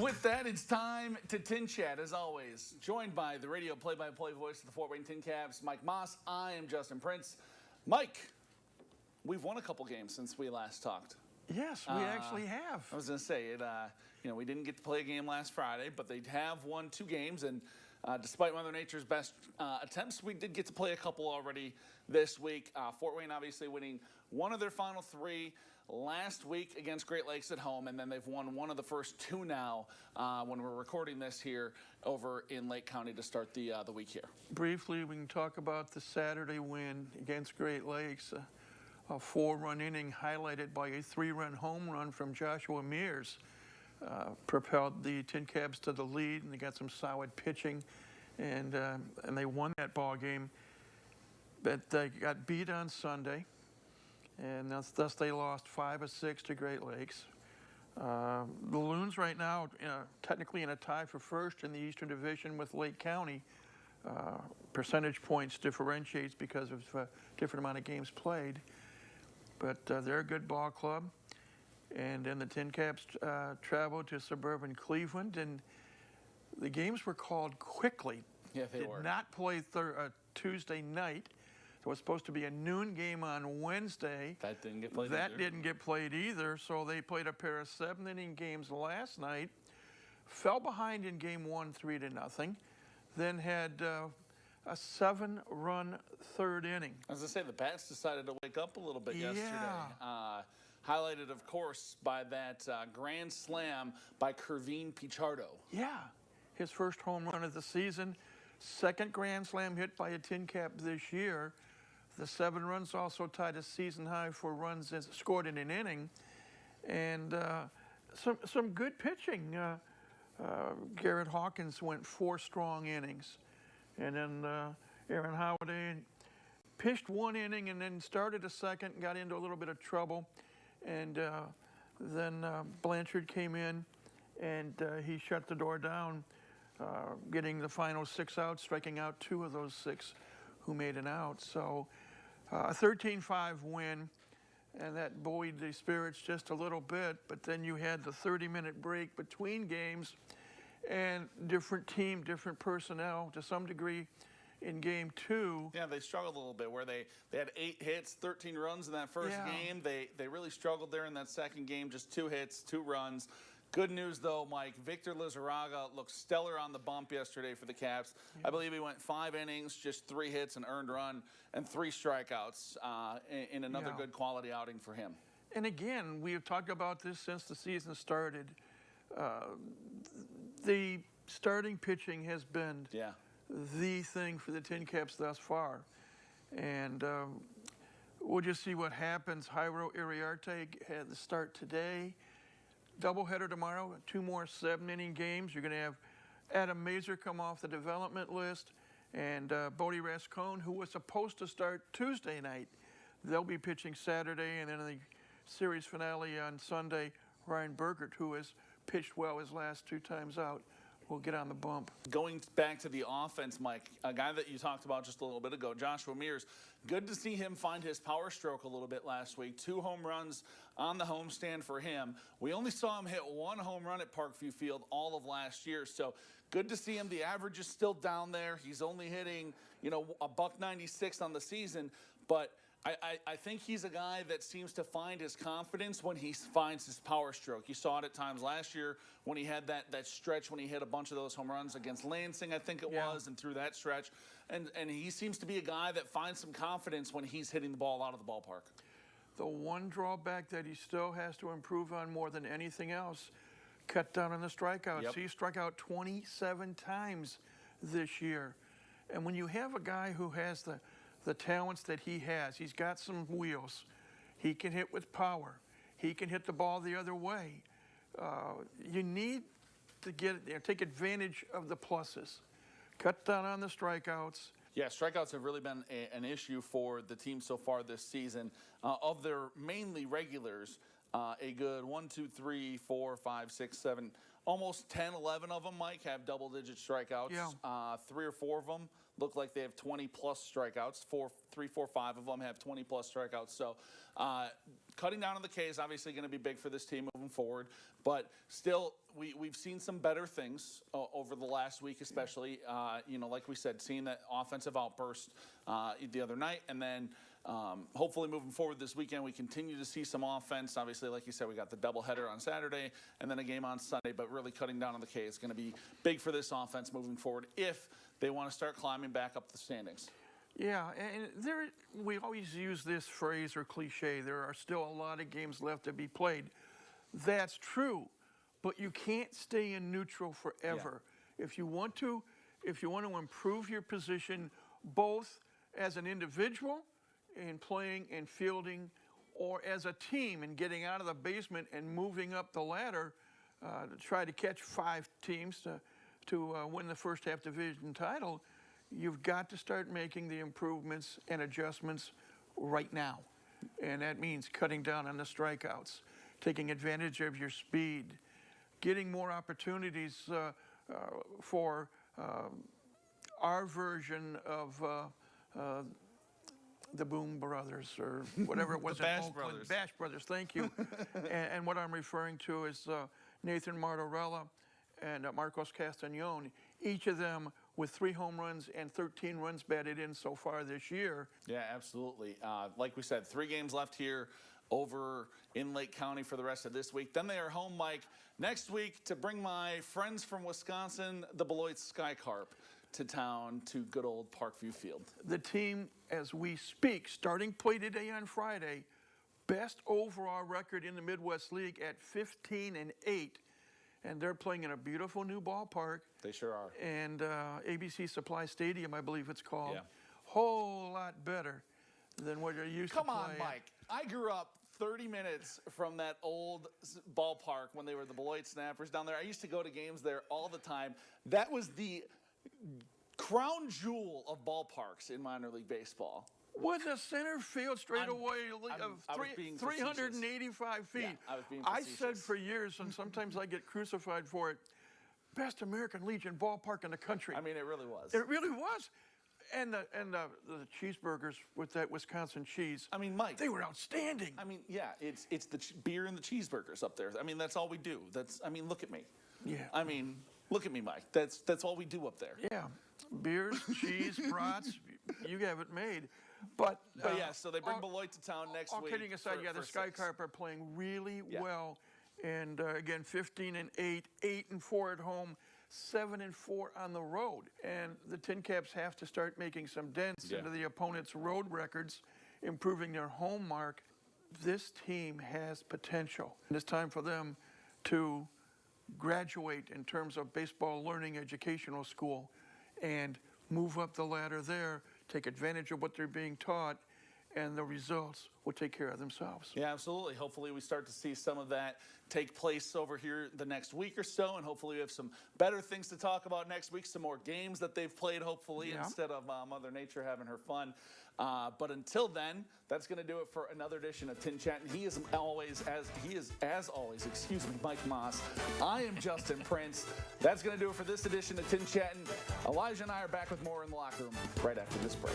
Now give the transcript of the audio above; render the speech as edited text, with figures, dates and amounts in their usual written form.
With that, it's time to Tin Chat, as always. Joined by the radio play-by-play voice of the Fort Wayne TinCaps, Mike Maahs. I am Justin Prince. Mike, we've won a couple games since we last talked. Yes, we actually have. I was going to say, we didn't get to play a game last Friday, but they have won 2 games, and despite Mother Nature's best attempts, we did get to play a couple already this week. Fort Wayne obviously winning one of their final 3 last week against Great Lakes at home, and then they've won one of the first 2 now when we're recording this here over in Lake County to start the week here. Briefly, we can talk about the Saturday win against Great Lakes. A 4-run inning highlighted by a 3-run home run from Joshua Mears propelled the TinCaps to the lead, and they got some solid pitching, and they won that ball game. But they got beat on Sunday, and thus they lost 5-6 to Great Lakes. The Loons right now technically in a tie for first in the Eastern Division with Lake County. Percentage points differentiates because of different amount of games played. But they're a good ball club. And then the TinCaps traveled to suburban Cleveland, and the games were called quickly. Yeah, they were. Did not play Tuesday night. It was supposed to be a noon game on Wednesday. That didn't get played That didn't get played either, so they played a pair of 7-inning games last night, fell behind in game 1, 3-0, then had a 7-run 3rd inning. As I say, the Pats decided to wake up a little bit yesterday. Yeah. Highlighted, of course, by that grand slam by Kervin Pichardo. Yeah, his first home run of the season, 2nd grand slam hit by a TinCap this year. The 7 runs also tied a season high for runs scored in an inning, and some good pitching. Garrett Hawkins went 4 strong innings, and then Aaron Howard pitched 1 inning and then started a 2nd and got into a little bit of trouble, and then Blanchard came in and he shut the door down, getting the final 6 outs, striking out 2 of those 6 who made an out. So a 13-5 win, and that buoyed the spirits just a little bit. But then you had the 30-minute break between games, and different team, different personnel to some degree in game 2. Yeah, they struggled a little bit where they had 8 hits, 13 runs in that first game. They really struggled there in that second game, just 2 hits, 2 runs. Good news, though, Mike. Victor Lizarraga looked stellar on the bump yesterday for the Caps. I believe he went 5 innings, just 3 hits, an earned run, and 3 strikeouts in another good quality outing for him. And again, we have talked about this since the season started. The starting pitching has been the thing for the TinCaps thus far. And we'll just see what happens. Jairo Iriarte had the start today. Doubleheader tomorrow, 2 more 7-inning games. You're going to have Adam Mazur come off the development list, and Bodie Rascone, who was supposed to start Tuesday night. They'll be pitching Saturday, and then in the series finale on Sunday, Ryan Burgert, who has pitched well his last 2 times out, will get on the bump. Going back to the offense, Mike, a guy that you talked about just a little bit ago, Joshua Mears, good to see him find his power stroke a little bit last week. 2 home runs on the homestand for him. We only saw him hit 1 home run at Parkview Field all of last year, so good to see him. The average is still down there. He's only hitting, a $196 on the season, but I think he's a guy that seems to find his confidence when he finds his power stroke. You saw it at times last year when he had that stretch when he hit a bunch of those home runs against Lansing, I think it was, and through that stretch. And he seems to be a guy that finds some confidence when he's hitting the ball out of the ballpark. The one drawback that he still has to improve on more than anything else, cut down on the strikeouts. He struck out 27 times this year. And when you have a guy who has the talents that he has, he's got some wheels. He can hit with power. He can hit the ball the other way. You need to take advantage of the pluses. Cut down on the strikeouts. Yeah, strikeouts have really been an issue for the team so far this season. Of their mainly regulars, a good 1, 2, 3, 4, 5, 6, 7, almost 10, 11 of them, Mike, have double-digit strikeouts. 3 or 4 of them look like they have 20-plus strikeouts. 3, 4, 5 of them have 20-plus strikeouts. So cutting down on the K is obviously going to be big for this team moving forward. But still, we've seen some better things over the last week, especially. Like we said, seeing that offensive outburst the other night, and then hopefully moving forward this weekend, we continue to see some offense. Obviously, like you said, we got the doubleheader on Saturday and then a game on Sunday, but really cutting down on the K is going to be big for this offense moving forward if they want to start climbing back up the standings. Yeah, and we always use this phrase or cliche, there are still a lot of games left to be played. That's true, but you can't stay in neutral forever. Yeah. If you want to improve your position both as an individual in playing and fielding, or as a team in getting out of the basement and moving up the ladder to try to catch 5 teams to win the first half division title, you've got to start making the improvements and adjustments right now. And that means cutting down on the strikeouts, taking advantage of your speed, getting more opportunities for our version of the Boom Brothers, or whatever it was. The in Bash Oakland. Brothers. Bash Brothers, thank you. and what I'm referring to is Nathan Martorella and Marcos Castañon, each of them with 3 home runs and 13 runs batted in so far this year. Yeah, absolutely. Like we said, 3 games left here over in Lake County for the rest of this week. Then they are home, Mike, next week to bring my friends from Wisconsin, the Beloit Sky Carp, to town to good old Parkview Field. The team, as we speak, starting play today on Friday, best overall record in the Midwest League at 15-8, and they're playing in a beautiful new ballpark. They sure are. And ABC Supply Stadium, I believe it's called. Yeah. Whole lot better than what you're used to Come playing. on, Mike. I grew up 30 minutes from that old ballpark when they were the Beloit Snappers down there. I used to go to games there all the time. That was the crown jewel of ballparks in minor league baseball. With a center field straightaway of 385 feet. Yeah, I was being I facetious. said for years, and sometimes I get crucified for it, best American Legion ballpark in the country. I mean, it really was. It really was. And the cheeseburgers with that Wisconsin cheese. I mean, Mike, they were outstanding. I mean, yeah, it's the beer and the cheeseburgers up there. I mean, that's all we do. Look at me. Yeah. I mean, look at me, Mike. That's all we do up there. Yeah. Beers, cheese, brats, you have it made. But yeah, so they bring Beloit to town next week. All kidding aside, the Sky Carp are playing really well. And again, 15-8, 8-4 at home, 7-4 on the road. And the TinCaps have to start making some dents into the opponent's road records, improving their home mark. This team has potential. And it's time for them to graduate in terms of baseball learning educational school and move up the ladder there, take advantage of what they're being taught, and the results will take care of themselves. Yeah, absolutely. Hopefully we start to see some of that take place over here the next week or so, and hopefully we have some better things to talk about next week, some more games that they've played, hopefully, instead of Mother Nature having her fun. But until then, that's going to do it for another edition of TinChattin. He is as always, Mike Maahs. I am Justin Prince. That's going to do it for this edition of TinChattin. Elijah and I are back with more in the locker room right after this break.